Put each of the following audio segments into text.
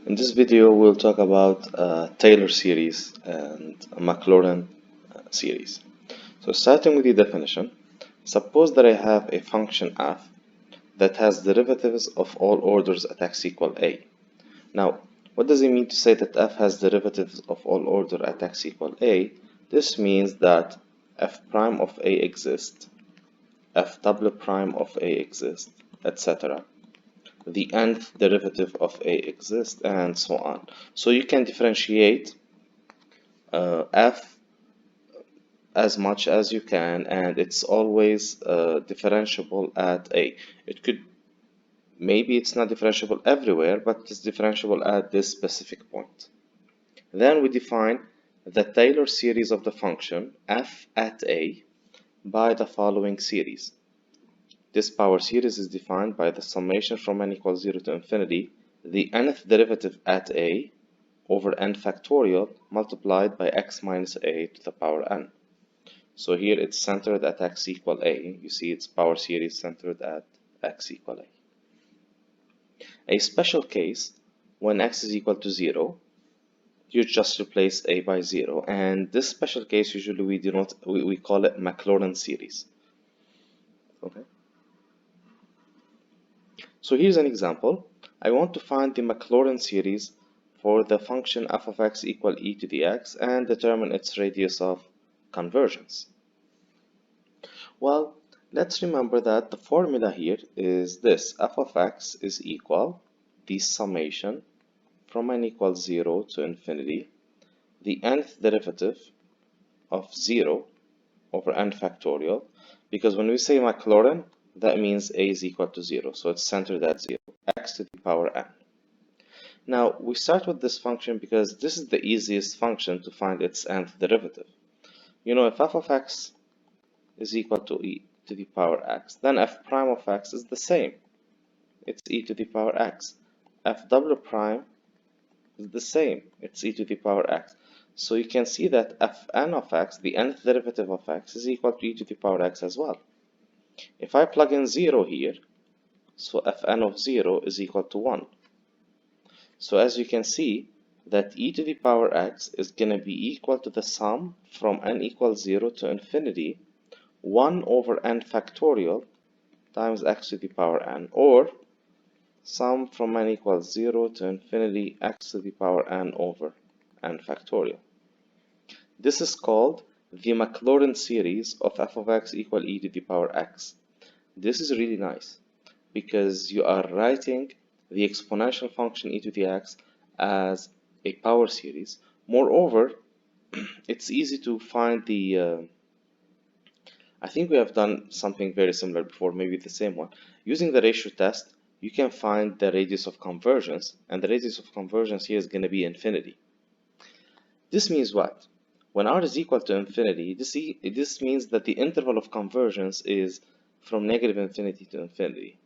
In this video, we'll talk about Taylor series and Maclaurin series. So starting with the definition, suppose that I have a function f that has derivatives of all orders at x equal a. Now, what does it mean to say that f has derivatives of all order at x equal a? This means that f prime of a exists, f double prime of a exists, etc. The nth derivative of a exists, and so on. So you can differentiate f as much as you can, and it's always differentiable at a. It could, maybe it's not differentiable everywhere, but it's differentiable at this specific point. Then we define the Taylor series of the function f at a by the following series. This power series is defined by the summation from n equals 0 to infinity, the nth derivative at a over n factorial multiplied by x minus a to the power n. So here it's centered at x equal a. You see its power series centered at x equal a. A special case, when x is equal to 0, you just replace a by 0, and this special case usually we call it Maclaurin series. Okay. So here's an example. I want to find the Maclaurin series for the function f of x equal e to the x and determine its radius of convergence. Well, let's remember that the formula here is this: f of x is equal the summation from n equals 0 to infinity, the nth derivative of 0 over n factorial, because when we say Maclaurin, that means a is equal to 0, so it's centered at 0, x to the power n. Now, we start with this function because this is the easiest function to find its nth derivative. You know, if f of x is equal to e to the power x, then f prime of x is the same. It's e to the power x. F double prime is the same. It's e to the power x. So you can see that fn of x, the nth derivative of x, is equal to e to the power x as well. If I plug in 0 here, so fn of 0 is equal to 1. So as you can see, that e to the power x is going to be equal to the sum from n equals 0 to infinity, 1 over n factorial times x to the power n, or sum from n equals 0 to infinity x to the power n over n factorial. This is called the Maclaurin series of f of x equal e to the power x. This is really nice because you are writing the exponential function e to the x as a power series. Moreover, it's easy to find the I think we have done something very similar before, maybe the same one. Using the ratio test, you can find the radius of convergence, and the radius of convergence here is going to be infinity. This means what? When r is equal to infinity, this means that the interval of convergence is from negative infinity to infinity,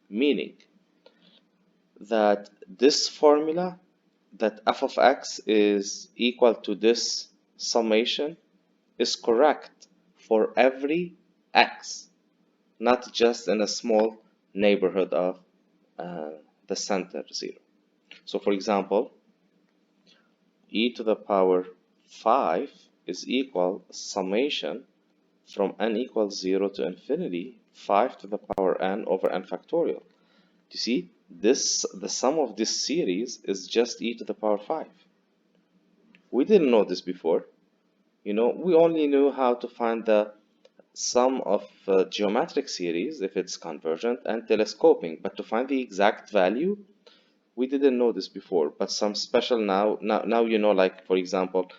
meaning that this formula, that f of x is equal to this summation, is correct for every x, not just in a small neighborhood of the center 0. So for example, e to the power 5 is equal summation from n equals 0 to infinity 5 to the power n over n factorial. You see, the sum of this series is just e to the power 5. We didn't know this before. You know, we only knew how to find the sum of geometric series if it's convergent and telescoping, but to find the exact value, we didn't know this before. But some special now you know, like for example,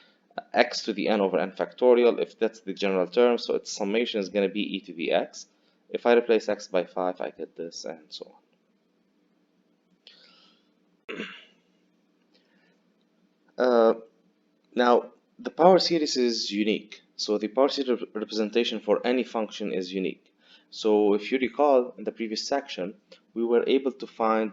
x to the n over n factorial, if that's the general term, so its summation is going to be e to the x. If I replace x by 5, I get this, and so on. Now, the power series is unique. So the power series representation for any function is unique. So if you recall in the previous section, we were able to find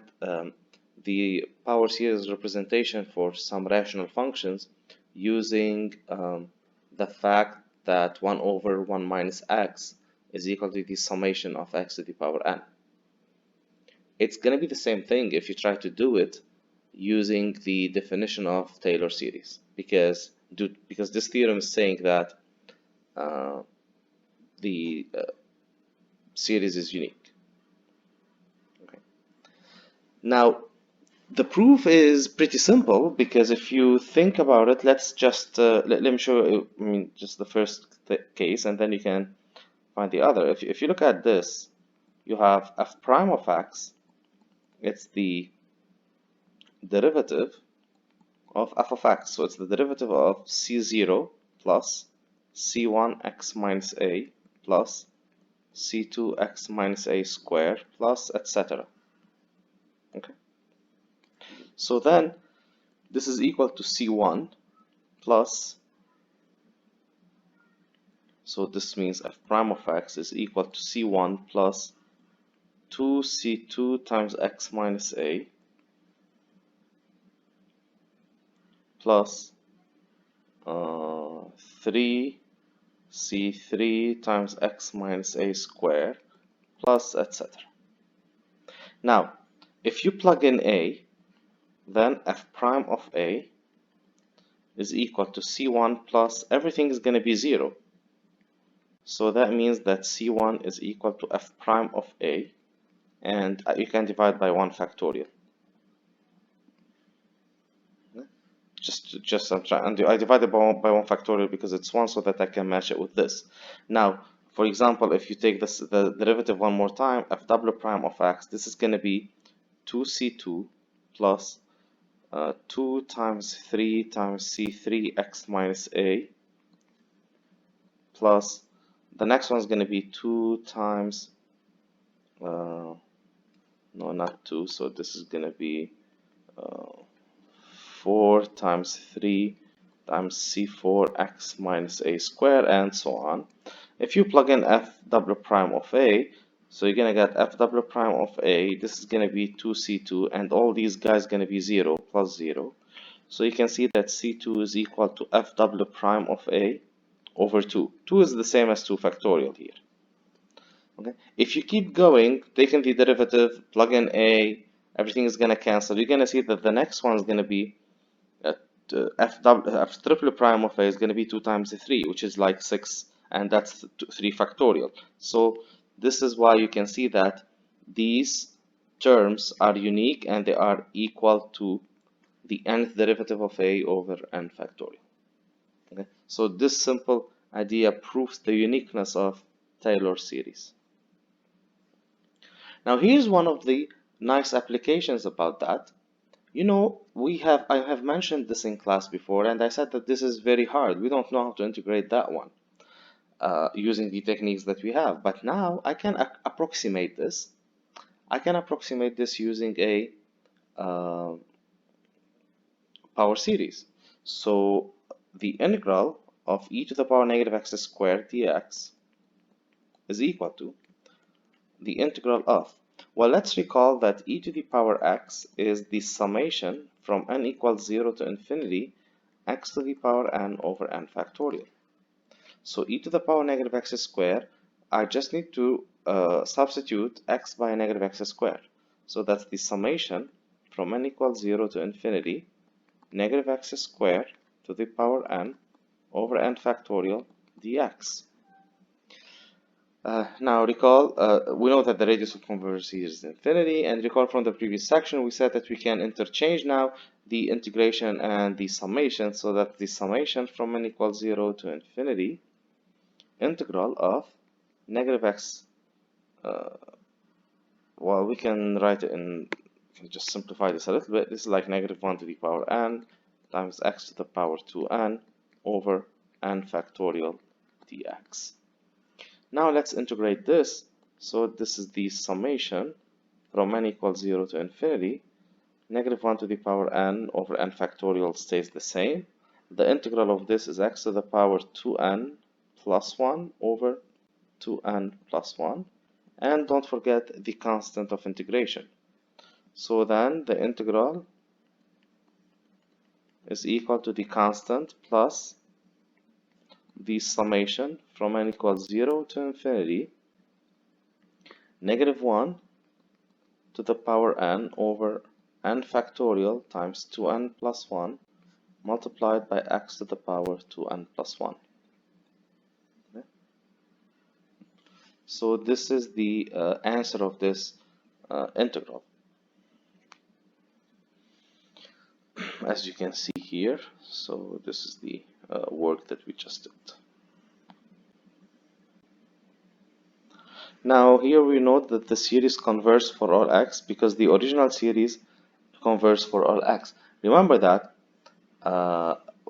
the power series representation for some rational functions using the fact that 1 over 1 minus x is equal to the summation of x to the power n. It's going to be the same thing if you try to do it using the definition of Taylor series, because this theorem is saying that the series is unique. Okay. Now, the proof is pretty simple, because if you think about it, let's just let me show you, just the first case, and then you can find the other. If you look at this, you have f prime of x. It's the derivative of f of x. So it's the derivative of c0 plus c1 x minus a plus c2 x minus a squared plus etc. Okay. So then this is equal to c1 plus, so this means f prime of x is equal to c1 plus 2c2 times x minus a plus 3c3 times x minus a squared plus etc. Now, if you plug in a, then f prime of a is equal to c1 plus, everything is going to be 0. So that means that c1 is equal to f prime of a, and you can divide by 1 factorial. I divided by 1 factorial because it's 1, so that I can match it with this. Now, for example, if you take the derivative one more time, f double prime of x, this is going to be 2c2 plus 2 times 3 times c3 x minus a plus, the next one is going to be 2 times, no, not 2, so this is going to be 4 times 3 times c4 x minus a squared, and so on. If you plug in f double prime of a, so you're going to get f double prime of a, this is going to be 2c2, and all these guys going to be 0 plus 0. So you can see that c2 is equal to f double prime of a over 2. 2 is the same as 2 factorial here. Okay. If you keep going, taking the derivative, plug in a, everything is going to cancel. You're going to see that the next one is going to be f triple prime of a is going to be 2 times 3, which is like 6, and that's 3 factorial. So this is why you can see that these terms are unique, and they are equal to the nth derivative of a over n factorial. Okay. So this simple idea proves the uniqueness of Taylor series. Now here's one of the nice applications about that. You know, I have mentioned this in class before, and I said that this is very hard. We don't know how to integrate that one using the techniques that we have. But now I can approximate this. I can approximate this using a power series. So the integral of e to the power negative x squared dx is equal to the integral of, well, let's recall that e to the power x is the summation from n equals 0 to infinity x to the power n over n factorial. So e to the power negative x squared, I just need to substitute x by negative x squared. So that's the summation from n equals 0 to infinity negative x squared to the power n over n factorial dx. Now recall, we know that the radius of convergence here is infinity, and recall from the previous section we said that we can interchange now the integration and the summation, so that the summation from n equals 0 to infinity integral of negative x, well, we can write it in, we can just simplify this a little bit. This is like negative 1 to the power n times x to the power 2n over n factorial dx. Now let's integrate this. So this is the summation from n equals 0 to infinity. Negative 1 to the power n over n factorial stays the same. The integral of this is x to the power 2n plus 1 over 2n plus 1. And don't forget the constant of integration. So then the integral is equal to the constant plus the summation from n equals 0 to infinity negative 1 to the power n over n factorial times 2n plus 1 multiplied by x to the power 2n plus 1. Okay? So this is the answer of this integral, as you can see here. So this is the work that we just did. Now here we note that the series converges for all x because the original series converges for all x. Remember that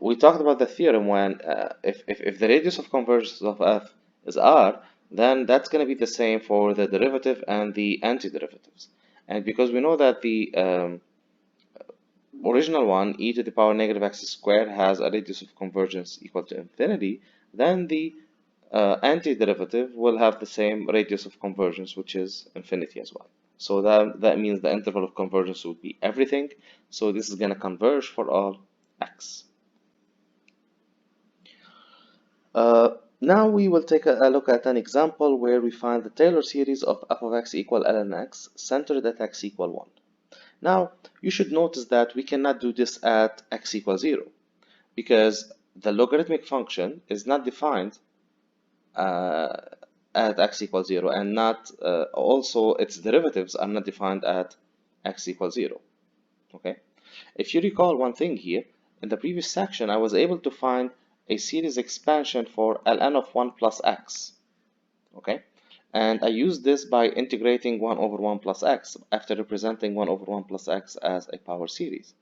we talked about the theorem when if the radius of convergence of f is r, then that's going to be the same for the derivative and the antiderivatives. And because we know that the original one, e to the power negative x squared, has a radius of convergence equal to infinity, then the antiderivative will have the same radius of convergence, which is infinity as well. So that means the interval of convergence will be everything. So this is going to converge for all x. Now we will take a look at an example where we find the Taylor series of f of x equal ln x centered at x equal 1. Now, you should notice that we cannot do this at x equals 0 because the logarithmic function is not defined at x equals 0, and not also its derivatives are not defined at x equals 0. Okay, if you recall one thing here, in the previous section I was able to find a series expansion for ln of 1 plus x. Okay, and I used this by integrating 1 over 1 plus x after representing 1 over 1 plus x as a power series.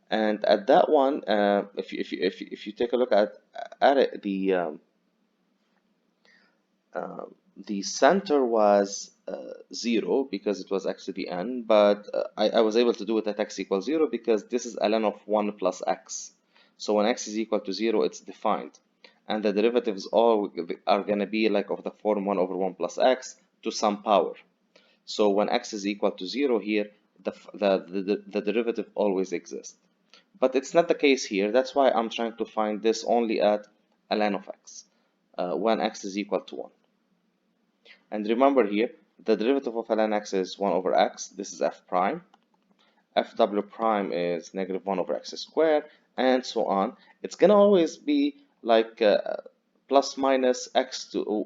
And at that one, if you take a look at it, the center was 0 because it was x to the n, but I was able to do it at x equals 0 because this is ln of 1 plus x. So when x is equal to 0, it's defined. And the derivatives all are going to be like of the form 1 over 1 plus x to some power. So when x is equal to 0 here, the derivative always exists. But it's not the case here. That's why I'm trying to find this only at ln of x when x is equal to 1. And remember here, the derivative of ln x is 1 over x. This is f prime. F w prime is negative 1 over x squared, and so on. It's going to always be like plus minus x to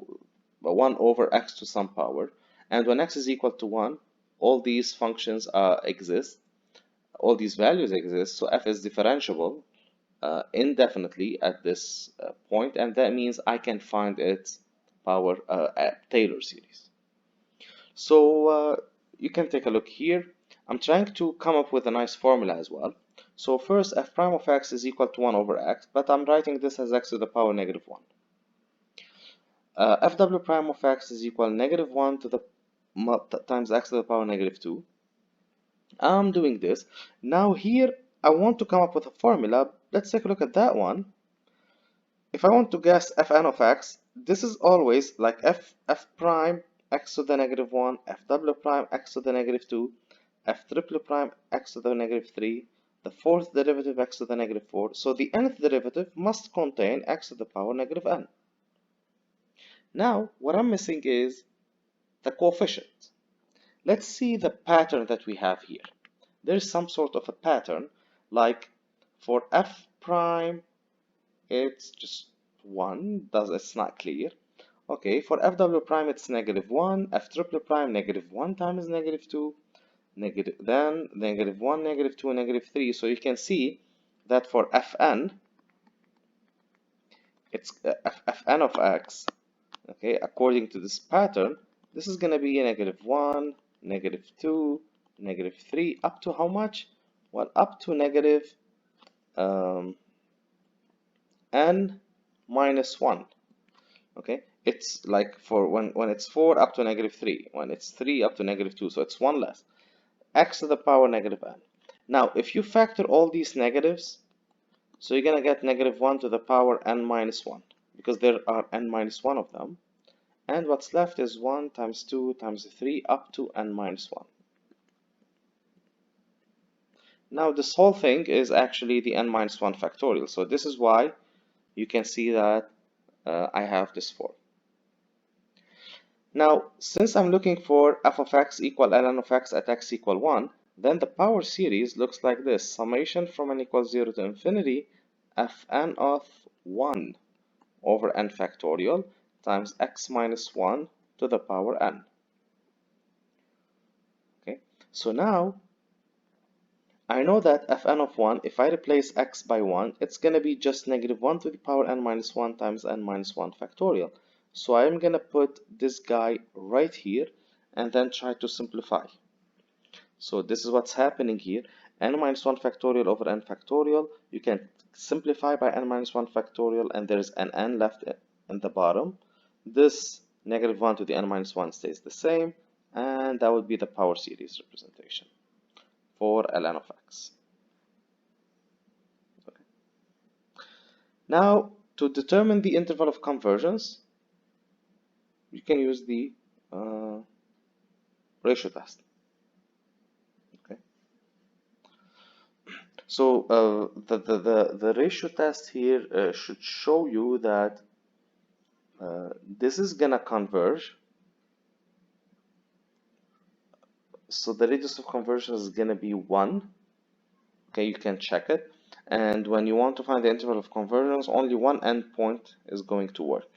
1 over x to some power. And when x is equal to 1, all these functions exist. All these values exist. So f is differentiable indefinitely at this point, and that means I can find its power at Taylor series. So you can take a look here. I'm trying to come up with a nice formula as well. So first, f prime of x is equal to 1 over x, but I'm writing this as x to the power negative 1. Fw prime of x is equal negative 1 to the times x to the power negative 2. I'm doing this. Now here, I want to come up with a formula. Let's take a look at that one. If I want to guess fn of x, this is always like f prime x to the negative 1, fw prime x to the negative 2, f triple prime x to the negative 3, the fourth derivative x to the negative 4. So the nth derivative must contain x to the power negative n. Now, what I'm missing is the coefficient. Let's see the pattern that we have here. There's some sort of a pattern, like for f prime, it's just 1, it's not clear. Okay, for fw prime it's negative 1, f triple prime negative 1 times negative 2, then negative 1, negative 2, negative 3. So you can see that for fn, it's fn of x, okay, according to this pattern, this is going to be negative 1, negative 2, negative 3, up to how much? Well, up to negative n minus 1. Okay, it's like for when it's 4 up to negative 3, when it's 3 up to negative 2, so it's 1 less. X to the power negative n. Now, if you factor all these negatives, so you're going to get negative 1 to the power n minus 1, because there are n minus 1 of them. And what's left is 1 times 2 times 3 up to n minus 1. Now, this whole thing is actually the n minus 1 factorial. So this is why you can see that I have this form. Now, since I'm looking for f of x equal ln of x at x equal 1, then the power series looks like this: summation from n equals 0 to infinity fn of 1 over n factorial times x minus 1 to the power n. Okay, so now I know that fn of 1, if I replace x by 1, it's going to be just negative 1 to the power n minus 1 times n minus 1 factorial. So I'm going to put this guy right here and then try to simplify. So this is what's happening here. N minus 1 factorial over n factorial. You can simplify by n minus 1 factorial, and there's an n left in the bottom. This negative 1 to the n minus 1 stays the same, and that would be the power series representation for ln of x. Okay. Now, to determine the interval of convergence, you can use the ratio test. Okay. So the ratio test here should show you that this is gonna converge. So the radius of convergence is gonna be 1. Okay, you can check it. And when you want to find the interval of convergence, only one endpoint is going to work.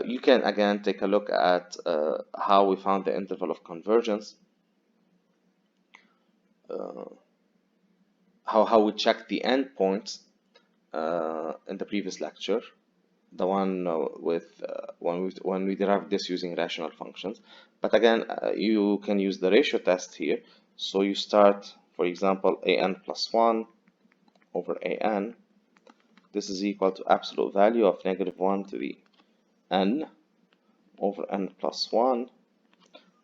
You can again take a look at how we found the interval of convergence, how we checked the endpoints in the previous lecture, the one when we derived this using rational functions. But again, you can use the ratio test here. So you start, for example, an plus 1 over an. This is equal to absolute value of negative 1 to the n over n plus 1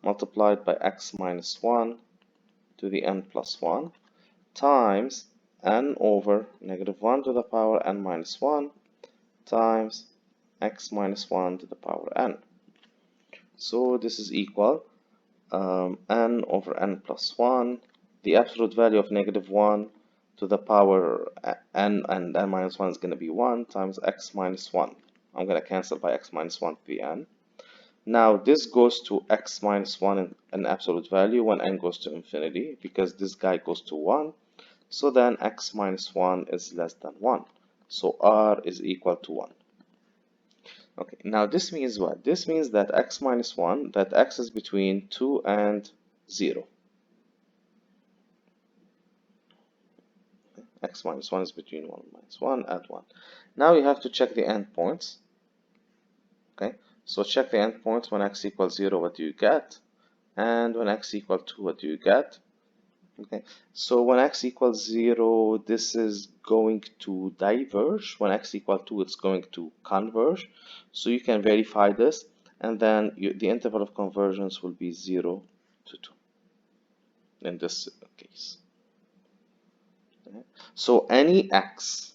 multiplied by x minus 1 to the n plus 1 times n over negative 1 to the power n minus 1 times x minus 1 to the power n. So this is equal n over n plus 1, the absolute value of negative 1 to the power n and n minus 1 is going to be 1 times x minus 1. I'm going to cancel by x minus 1 to the n. Now this goes to x minus 1 in an absolute value when n goes to infinity, because this guy goes to 1. So then x minus 1 is less than 1. So r is equal to 1. Okay, now this means what? This means that x minus 1, that x is between 2 and 0. X minus 1 is between 1 and minus 1 at 1. Now you have to check the endpoints. Okay, so check the endpoints. When x equals 0, what do you get? And when x equals 2, what do you get? Okay, so when x equals 0, this is going to diverge. When x equals 2, it's going to converge. So you can verify this, and then the interval of convergence will be 0 to 2 in this case. Okay. So any x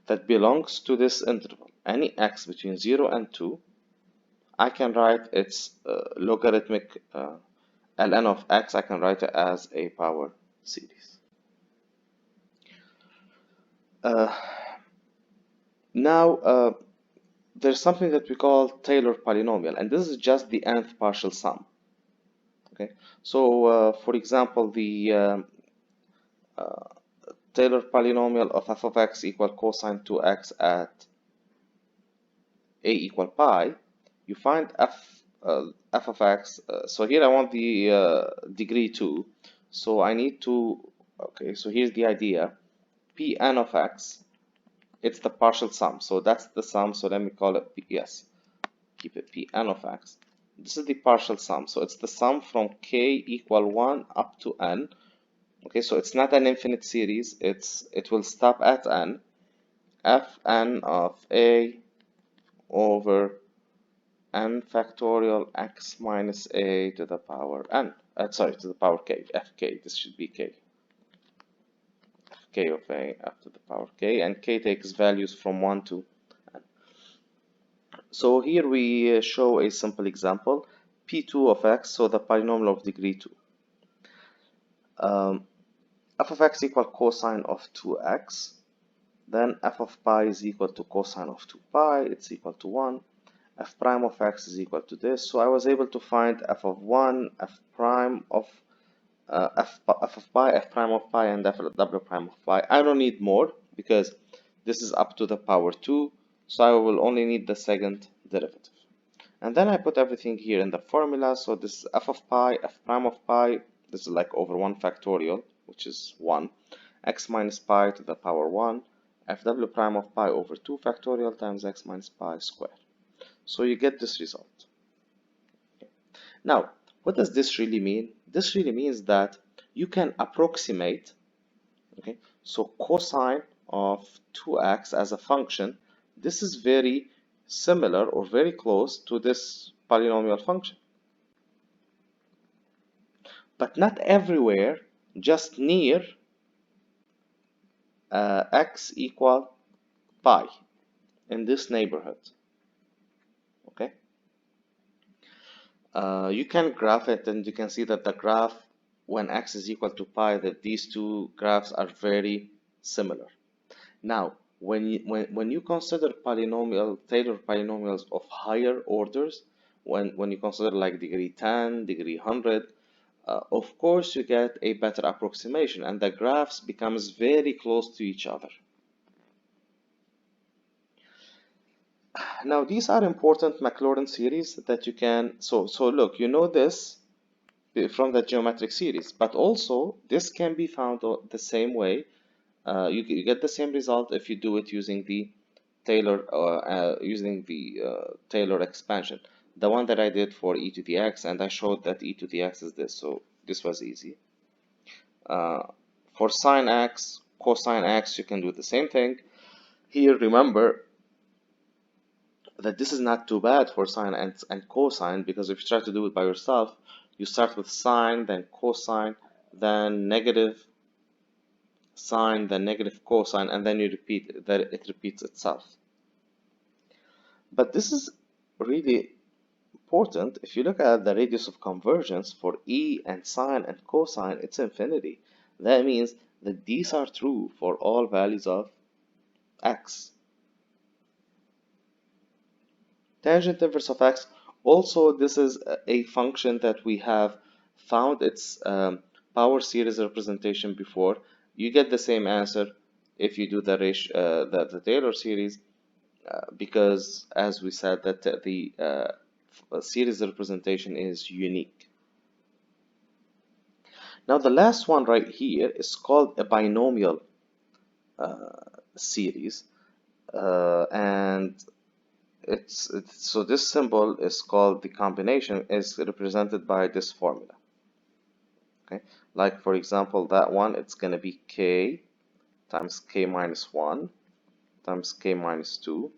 that belongs to this interval, any x between 0 and 2, I can write its logarithmic ln of x, I can write it as a power series. Now, there's something that we call Taylor polynomial, and this is just the nth partial sum. Okay, so for example, the Taylor polynomial of f of x equal cosine 2x at a equal pi, you find f of x. So here I want the degree 2. So I need to, okay, so here's the idea. Pn of x, it's the partial sum. So that's the sum. So let me call it yes. Keep it Pn of x. This is the partial sum. So it's the sum from k equal 1 up to n. Okay, so it's not an infinite series. It will stop at n. Fn of a over n factorial x minus a to the power n. Sorry, to the power k. Fk. This should be k. Fk of a up to the power k, and k takes values from 1 to n. So here we show a simple example. P2 of x, so the polynomial of degree 2. F of x equal cosine of 2x. Then f of pi is equal to cosine of 2 pi. It's equal to 1. F prime of x is equal to this. So I was able to find f of 1, f prime of f of pi, f prime of pi, and f w prime of pi. I don't need more because this is up to the power 2, so I will only need the second derivative. And then I put everything here in the formula. So this is f of pi, f prime of pi, this is like over 1 factorial, which is 1, x minus pi to the power 1, fw prime of pi over 2 factorial times x minus pi squared. So you get this result. Now, what does this really mean? This really means that you can approximate, okay, so cosine of 2x as a function, this is very similar or very close to this polynomial function. But not everywhere, just near x equal pi in this neighborhood, okay? You can graph it and you can see that the graph when x is equal to pi, that these two graphs are very similar. Now, when you consider Taylor polynomials of higher orders, when you consider like degree 10, degree 100, of course you get a better approximation and the graphs becomes very close to each other. Now these are important Maclaurin series that you can, so look, you know this from the geometric series, but also this can be found the same way. You get the same result if you do it using the Taylor Taylor expansion, the one that I did for e to the x, and I showed that e to the x is this, so this was easy. For sine x, cosine x, you can do the same thing. Here, remember that this is not too bad for sine and cosine, because if you try to do it by yourself, you start with sine, then cosine, then negative sine, then negative cosine, and then you repeat that it repeats itself. But this is really important. If you look at the radius of convergence for e and sine and cosine, it's infinity. That means that these are true for all values of x. Tangent inverse of x, also this is a function that we have found its power series representation before. You get the same answer if you do the Taylor series, because as we said that the series representation is unique. Now the last one right here is called a binomial series, and so this symbol is called, the combination is represented by this formula. Okay, like for example that one, it's going to be k times k minus 1 times k minus 2,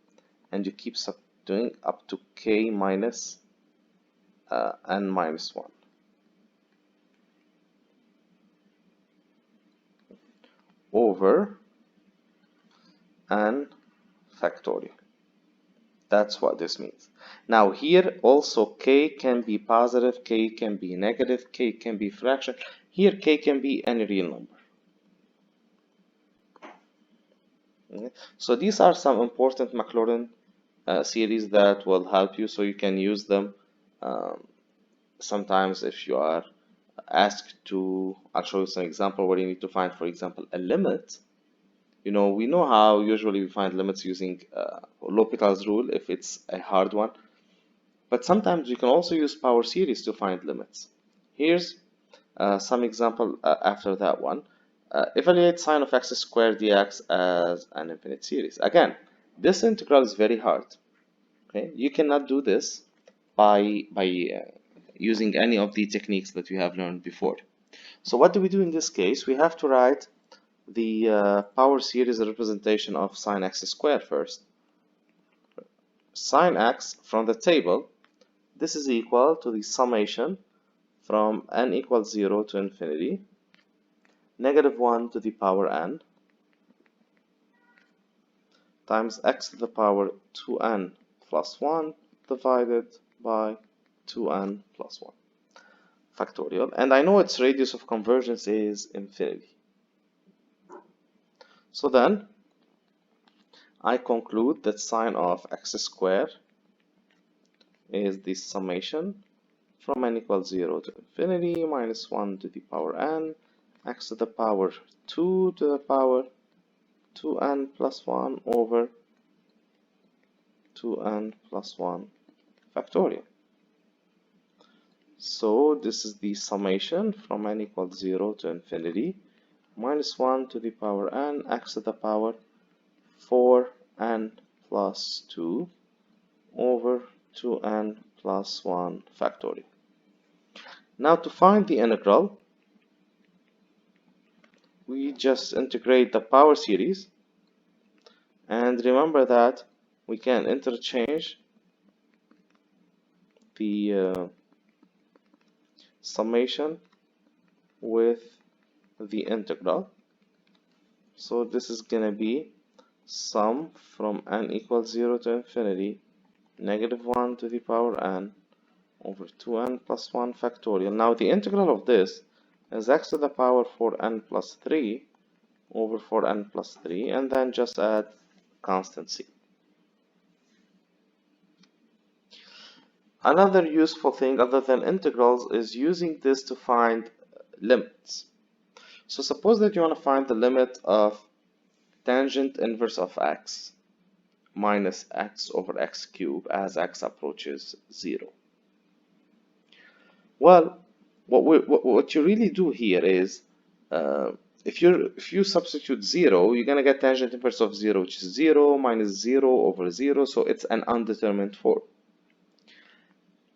and you keep doing up to k minus n minus 1 over n factorial. That's what this means. Now here also k can be positive, k can be negative, k can be fraction. Here k can be any real number. Okay. So these are some important Maclaurin series that will help you, so you can use them sometimes if you are asked to. I'll show you some example where you need to find, for example, a limit. You know, we know how usually we find limits using L'Hopital's rule if it's a hard one, but sometimes you can also use power series to find limits. Here's some example after that one. Evaluate sine of x squared dx as an infinite series. Again, this integral is very hard. Okay, you cannot do this by using any of the techniques that we have learned before. So what do we do in this case? We have to write the power series representation of sine x squared first. Sine x from the table, this is equal to the summation from n equals 0 to infinity, negative 1 to the power n, times x to the power 2n plus 1 divided by 2n plus 1 factorial. And I know its radius of convergence is infinity. So then I conclude that sine of x squared is the summation from n equals 0 to infinity minus 1 to the power n x to the power 2 to the power 2n plus 1 over 2n plus 1 factorial. So this is the summation from n equals 0 to infinity minus 1 to the power n x to the power 4n plus 2 over 2n plus 1 factorial. Now to find the integral, we just integrate the power series, and remember that we can interchange the summation with the integral. So this is gonna be sum from n equals 0 to infinity negative 1 to the power n over 2n plus 1 factorial. Now the integral of this is x to the power 4n plus 3 over 4n plus 3, and then just add constant c. Another useful thing other than integrals is using this to find limits. So suppose that you want to find the limit of tangent inverse of x minus x over x cubed as x approaches 0. Well, what you really do here is if you substitute 0, you're gonna get tangent inverse of 0, which is 0 minus 0 over 0, so it's an undetermined form.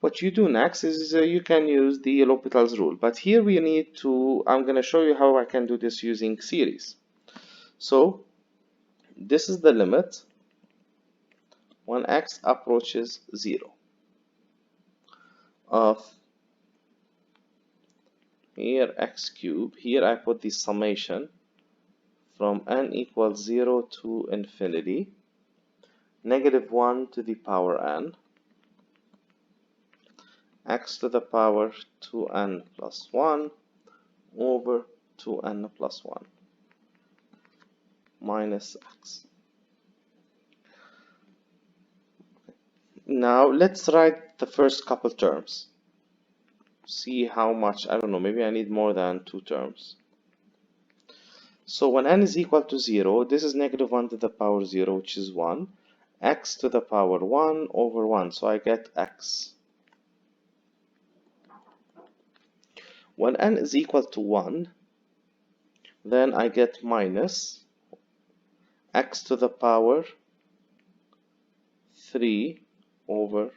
What you do next is you can use the L'Hopital's rule, but here we need to, I'm gonna show you how I can do this using series. So this is the limit when x approaches 0 of here x cubed, here I put the summation from n equals 0 to infinity, negative 1 to the power n, x to the power 2n plus 1 over 2n plus 1 minus x. Now let's write the first couple terms. See how much, I don't know, maybe I need more than 2 terms. So when n is equal to 0, this is negative 1 to the power 0, which is 1, x to the power 1 over 1, so I get x. When n is equal to 1, then I get minus x to the power 3 over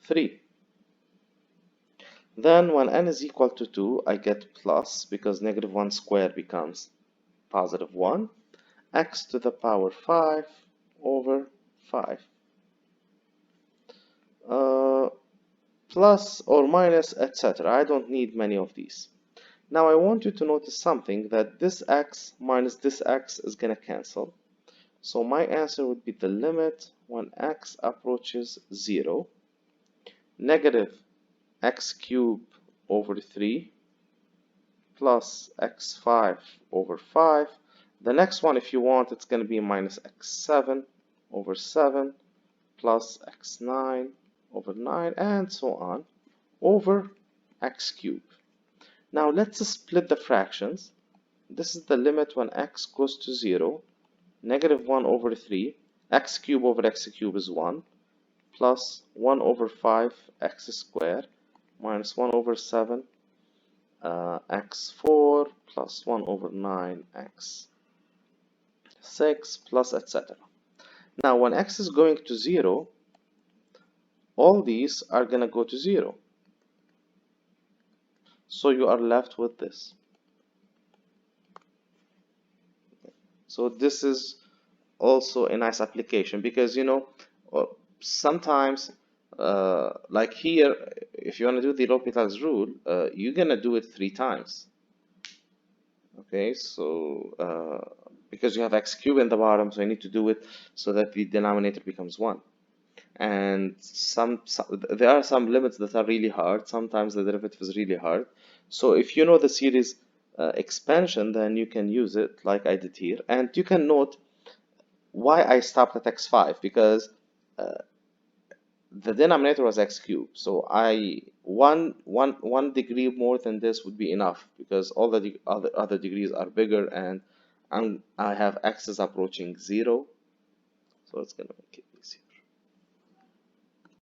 3. Then when n is equal to 2, I get plus, because negative 1 squared becomes positive 1, x to the power 5 over 5. Plus or minus, etc. I don't need many of these. Now I want you to notice something, that this x minus this x is going to cancel. So my answer would be the limit when x approaches 0, negative x cubed over 3 plus x5 over 5. The next one, if you want, it's going to be minus x7 over 7 plus x9 over 9, and so on, over x cubed. Now let's split the fractions. This is the limit when x goes to 0, negative 1 over 3, x cubed over x cubed is 1, plus 1 over 5 x squared, minus 1 over 7 x4, plus 1 over 9 x6, plus etc. Now when x is going to 0, all these are going to go to 0. So you are left with this. So this is also a nice application, because you know sometimes like here, if you want to do the L'Hopital's rule, you're gonna do it 3 times. Okay, so because you have x cubed in the bottom, so you need to do it so that the denominator becomes 1. And there are some limits that are really hard. Sometimes the derivative is really hard. So if you know the series expansion, then you can use it like I did here. And you can note why I stopped at x5, because the denominator was x cubed. So I one degree more than this would be enough because all the other degrees are bigger, and I have x's approaching 0, so it's gonna make it easier.